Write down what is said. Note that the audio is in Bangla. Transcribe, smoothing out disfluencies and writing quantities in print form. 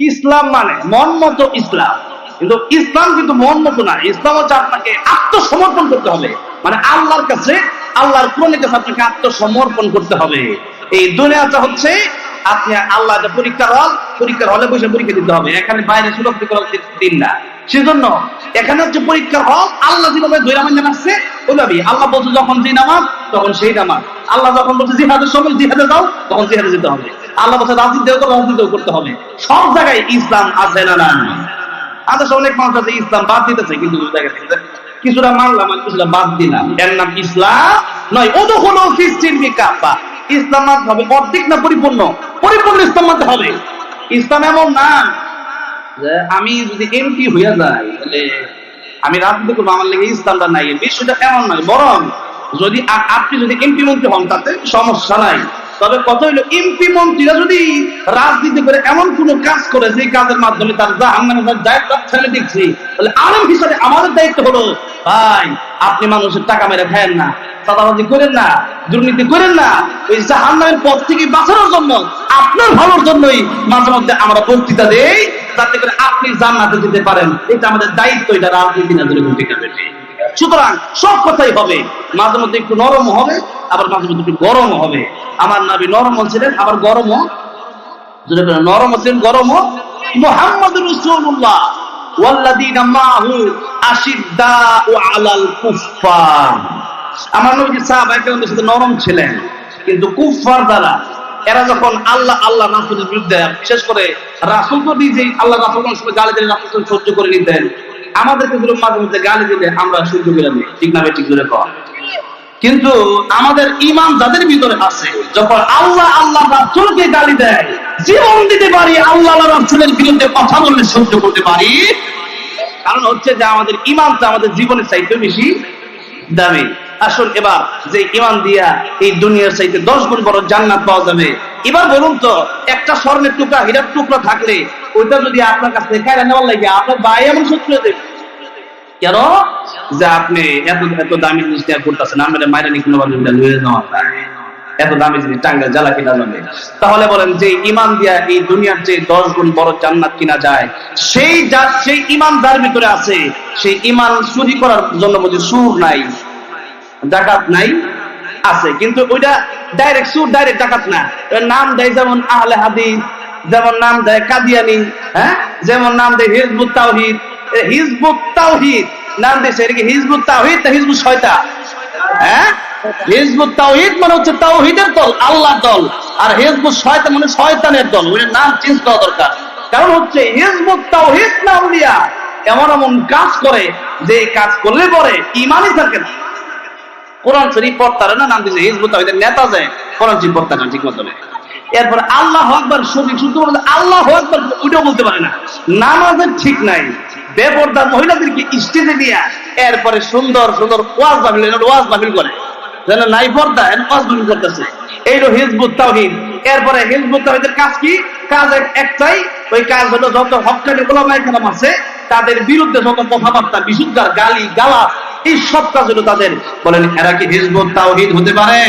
ইসলাম মানে মন মতো ইসলাম, কিন্তু ইসলাম কিন্তু মন মতো না। ইসলাম হচ্ছে আপনাকে আত্মসমর্পণ করতে হবে, মানে আল্লাহর কাছে, আল্লাহর কোরআনের কাছে আপনাকে আত্মসমর্পণ করতে হবে। এই দুনিয়াটা হচ্ছে আপনি আল্লাহ পরীক্ষার হলে বসে পরীক্ষা দিতে হবে, এখানে বাইরে সুযোগ দিন না। সেজন্য এখানে হচ্ছে পরীক্ষার হল। আল্লাহ যেভাবে দৈরা মান্য আসছে ওইভাবেই। আল্লাহ বলছে যখন যে নামাজ তখন সেই নামাজ। আল্লাহ যখন বলছে জিহাদের সময় জিহাদে যাও, তখন জিহাদে যেতে হবে। আল্লাহ বলছে রাজনীতিও তো রাজনীতিও করতে হবে। সব জায়গায় ইসলাম আছে না নাই? আমাদের অনেক মানুষ আছে ইসলাম বাদ দিতেছে, কিন্তু কিছুটা মানলাম আর কিছুটা বাদ দিলাম, এর নাম ইসলাম নয়। ওদখুলু ফিস-সিলমি কাফা। ইসলাম মানতে হবে অর্ধেক না পরিপূর্ণ, পরিপূর্ণ ইসলাম মানতে হবে। ইসলাম এমন না যে আমি যদি এমপি হইয়া যাই তাহলে আমি রাজনীতি করবো, আমার লেগে ইসলামটা নাই। বিষয়টা এমন নয়, বরং যদি আপনি যদি এমপি মন্ত্রী হন তাতে সমস্যা নাই। তবে কত হইলো, এমপি মন্ত্রীরা যদি রাজনীতি করে এমন কোন কাজ করে যে কাজের মাধ্যমে তার জাহান্নামের দায়িত্ব ছেড়ে দিচ্ছি, তাহলে আলেম হিসাবে আমাদের দায়িত্ব হলো, ভাই আপনি মানুষের টাকা মেরে খায়েন না, চাঁদাবাজি করেন না, দুর্নীতি করেন না। ওই জাহান্নামের পথ থেকে বাঁচানোর জন্য, আপনার ভালোর জন্যই মাঝে মধ্যে আমরা বক্তৃতা দেই, যাতে করে আপনি জান্নাতে যেতে পারেন। এটা আমাদের দায়িত্ব, এটা রাজনীতি না। সুতরাং সব কথাই হবে, মাঝে মধ্যে একটু নরম হবে, আবার মাঝে মধ্যে একটু গরম হবে। আমার নবী নরম ছিলেন, আবার গরমও, নরম ছিলেন, গরমও। মুহাম্মদুর রাসূলুল্লাহ ওয়াল্লাযীনা মাআহু আশিদ্দাউ আলাল কুফফার। আমার নবী সাহাবায়ে কেরামদের সাথে নরম ছিলেন, কিন্তু কুফফার দ্বারা এরা যখন আল্লাহ রাসূলের বিরুদ্ধে, বিশেষ করে রাসূল তো নিজেই আল্লাহ রাসূলের সাথে গালি দিলে রাসূল সহ্য করে নিতেন, আমাদেরকে গুলো মাঝে মধ্যে গালি দিলে আমরা সহ্য করে নিই, ঠিক না? ঠিক করে কর। কিন্তু আমাদের ঈমান যাদের ভিতরে আছে, যখন আল্লাহ রাসূলকে গালি দেয়, জীবন দিতে পারি আল্লাহ রাসূলের বিরুদ্ধে কথা বললে সহ্য করতে পারি। কারণ হচ্ছে যে আমাদের ঈমানটা আমাদের জীবনের চাইতে বেশি দামি। আসল এবার যে ঈমান দিয়া এই দুনিয়ার চাইতে 10 গুণ বড় জান্নাত পাওয়া যাবে। এবার বলুন তো, একটা স্বর্ণের টুকরা, হীরার টুকরা থাকলে ওইটা যদি আপনার কাছ থেকে কেড়ে নেওয়ার লাগে, আপনার ভাই এমন শত্রু দেবে কেন যে আপনি এত দামি জিনিস দেওয়া করতেছেন, আমরা মাইরা নিয়ে কোনো ভাবে লয়ে যাওয়া যায়, এত দামি জিনিস টাঙ্গা জ্বালা কিনা যাবে। তাহলে বলেন, যে ঈমান দিয়া এই দুনিয়ার যে 10 গুণ বড় জান্নাত কিনা যায়, সেই ঈমান যার ভিতরে আছে, সেই ঈমান চুরি করার জন্য বুঝি সুর নাই, ডাকাত নাই, আছে, কিন্তু ওইটা ডাইরেক্ট সুর, ডাইরেক্ট ডাকাত না। নাম দেয় যেমন আহলে হাদিস, যেমন নাম দেয় কাদিয়ানি, হ্যাঁ, যেমন নাম দেয় হিজবুত তাওহীদ। হিজবুত তাওহীদ নাম দিয়েছে, এটা কি হিজবুত তাওহীদ না হিজবুত শয়তান? হ্যাঁ, হিজবুত তাওহীদ মানে হচ্ছে তাওহীদের দল, আল্লাহর দল, আর হিজবুত শয়তান মানে শয়তানের দল। ওই নাম চেঞ্জ করা দরকার। কারণ হচ্ছে হিজবুত তাওহীদ না আউলিয়া এমন এমন কাজ করে, যে কাজ করলে পরে ঈমানই থাকে না। কোরআন শরীফ পড়তারে না, নাম দিয়েছে হিজবুত তাওহীদের নেতা, যায় কোরআন শরীফ পড়তা না ঠিক মতো। এরপর আল্লাহু আকবার শরীফ শুদ্ধ বলতে আল্লাহু আকবার ওইটাও বলতে পারে না। নামাজের ঠিক নাই, বেপরদা মহিলাদেরকে স্টেজে দিয়া এরপরে সুন্দর সুন্দর ওয়াজ মাহফিল করে, যেন নাই পর্দা ওয়াজ মাহফিল করতেছে। এইলো হিজবুত তাওহীদ। এরপরে হিজবুত তাওহীদের কাজ কি? কাজ একটাই, ওই কাজ হলো যত হক্কানি উলামায়ে কেরাম আছে তাদের বিরুদ্ধে যত কথাবার্তা, বিশুদ্ধার গালি গালাজ, এই সব কাজ হলো তাদের। বলেন, এরা কি হিজবুত তাওহীদ হতে পারে?